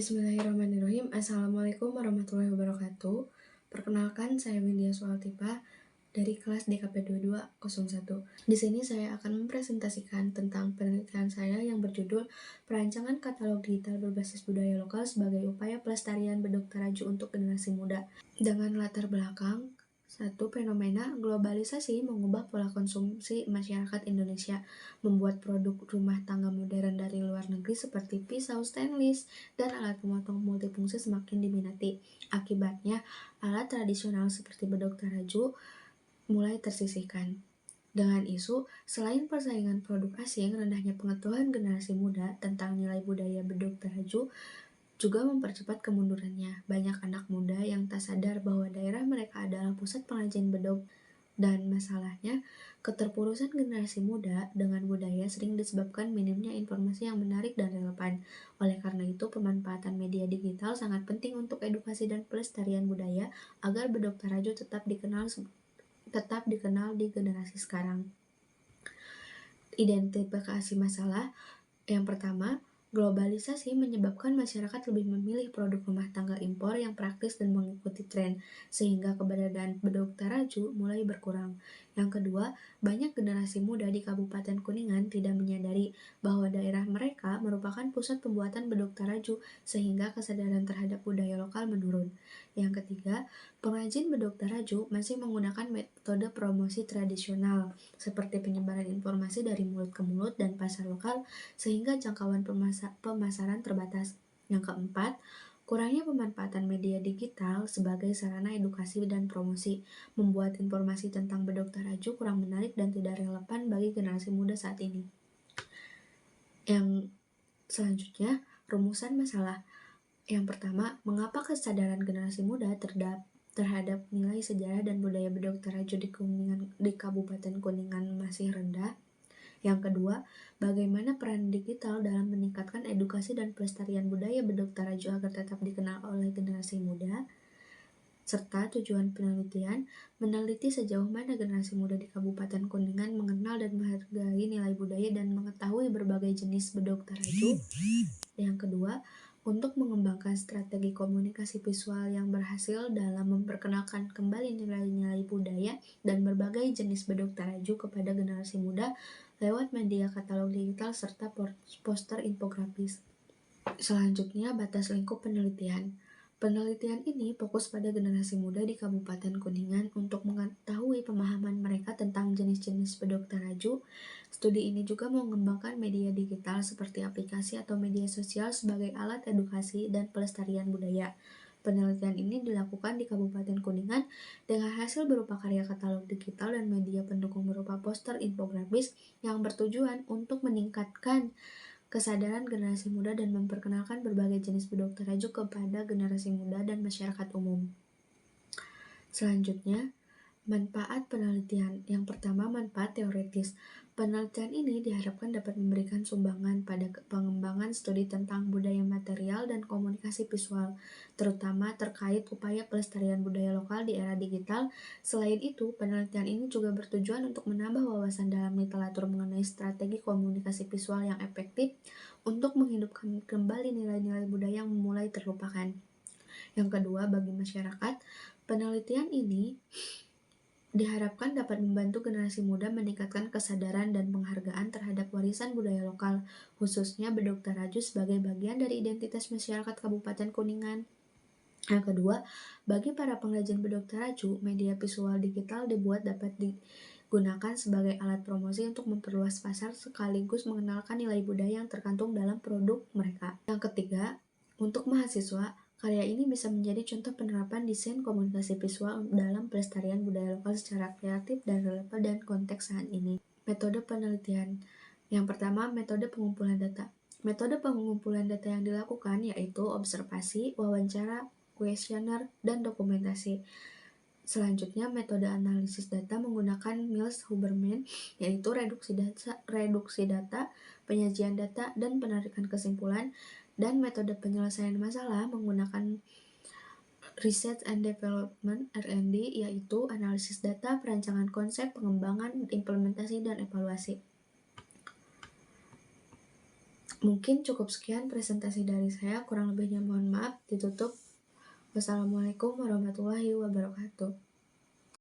Bismillahirrahmanirrahim. Assalamualaikum warahmatullahi wabarakatuh. Perkenalkan, saya Windia Sualtipa dari kelas DKP 2201. Di sini saya akan mempresentasikan tentang penelitian saya yang berjudul Perancangan Katalog Digital Berbasis Budaya Lokal sebagai Upaya Pelestarian Bedok Taraju untuk Generasi Muda. Dengan latar belakang, satu, fenomena globalisasi mengubah pola konsumsi masyarakat Indonesia, membuat produk rumah tangga modern dari luar negeri seperti pisau stainless dan alat pemotong multifungsi semakin diminati. Akibatnya, alat tradisional seperti bedok taraju mulai tersisihkan. Dengan isu, selain persaingan produk asing, rendahnya pengetahuan generasi muda tentang nilai budaya bedok taraju juga mempercepat kemundurannya. Banyak anak muda yang tak sadar bahwa daerah mereka adalah pusat pengrajin bedog, dan masalahnya, keterpurusan generasi muda dengan budaya sering disebabkan minimnya informasi yang menarik dan relevan. Oleh karena itu, pemanfaatan media digital sangat penting untuk edukasi dan pelestarian budaya agar bedog Taraju tetap dikenal di generasi sekarang. Identifikasi masalah. Yang pertama, globalisasi menyebabkan masyarakat lebih memilih produk rumah tangga impor yang praktis dan mengikuti tren, sehingga keberadaan bedog taraju mulai berkurang. Yang kedua, banyak generasi muda di Kabupaten Kuningan tidak menyadari bahwa daerah mereka merupakan pusat pembuatan bedog taraju, sehingga kesadaran terhadap budaya lokal menurun. Yang ketiga, pengrajin bedog taraju masih menggunakan metode promosi tradisional, seperti penyebaran informasi dari mulut ke mulut dan pasar lokal, sehingga jangkauan pemasaran terbatas. Yang keempat, kurangnya pemanfaatan media digital sebagai sarana edukasi dan promosi membuat informasi tentang bedog taraju kurang menarik dan tidak relevan bagi generasi muda saat ini. Yang selanjutnya, rumusan masalah. Yang pertama, mengapa kesadaran generasi muda terhadap nilai sejarah dan budaya bedog taraju di Kabupaten Kuningan masih rendah? Yang kedua, bagaimana peran digital dalam meningkatkan edukasi dan pelestarian budaya bedog taraju agar tetap dikenal oleh generasi muda? Serta tujuan penelitian, meneliti sejauh mana generasi muda di Kabupaten Kuningan mengenal dan menghargai nilai budaya dan mengetahui berbagai jenis bedog taraju. Yang kedua, untuk mengembangkan strategi komunikasi visual yang berhasil dalam memperkenalkan kembali nilai-nilai budaya dan berbagai jenis bedog taraju kepada generasi muda lewat media katalog digital serta poster infografis. Selanjutnya, batas lingkup penelitian. Penelitian ini fokus pada generasi muda di Kabupaten Kuningan untuk mengetahui pemahaman mereka tentang jenis-jenis bedog taraju. Studi ini juga mengembangkan media digital seperti aplikasi atau media sosial sebagai alat edukasi dan pelestarian budaya. Penelitian ini dilakukan di Kabupaten Kuningan dengan hasil berupa karya katalog digital dan media pendukung berupa poster infografis yang bertujuan untuk meningkatkan kesadaran generasi muda dan memperkenalkan berbagai jenis bedog taraju kepada generasi muda dan masyarakat umum. Selanjutnya, manfaat penelitian. Yang pertama, manfaat teoritis. Penelitian ini diharapkan dapat memberikan sumbangan pada pengembangan studi tentang budaya material dan komunikasi visual, terutama terkait upaya pelestarian budaya lokal di era digital. Selain itu, penelitian ini juga bertujuan untuk menambah wawasan dalam literatur mengenai strategi komunikasi visual yang efektif untuk menghidupkan kembali nilai-nilai budaya yang mulai terlupakan. Yang kedua, bagi masyarakat, penelitian ini diharapkan dapat membantu generasi muda meningkatkan kesadaran dan penghargaan terhadap warisan budaya lokal, khususnya bedog taraju sebagai bagian dari identitas masyarakat Kabupaten Kuningan. Yang kedua, bagi para pengrajin bedog taraju, media visual digital dibuat dapat digunakan sebagai alat promosi untuk memperluas pasar sekaligus mengenalkan nilai budaya yang tercantum dalam produk mereka. Yang ketiga, untuk mahasiswa, karya ini bisa menjadi contoh penerapan desain komunikasi visual dalam pelestarian budaya lokal secara kreatif dan relevan dan konteks saat ini. Metode penelitian. Yang pertama, metode pengumpulan data. Metode pengumpulan data yang dilakukan yaitu observasi, wawancara, kuesioner, dan dokumentasi. Selanjutnya, metode analisis data menggunakan Mills-Huberman, yaitu reduksi data, penyajian data, dan penarikan kesimpulan, dan metode penyelesaian masalah menggunakan Research and Development (R&D), yaitu analisis data, perancangan konsep, pengembangan, implementasi, dan evaluasi. Mungkin cukup sekian presentasi dari saya, kurang lebihnya mohon maaf, ditutup. Wassalamualaikum warahmatullahi wabarakatuh.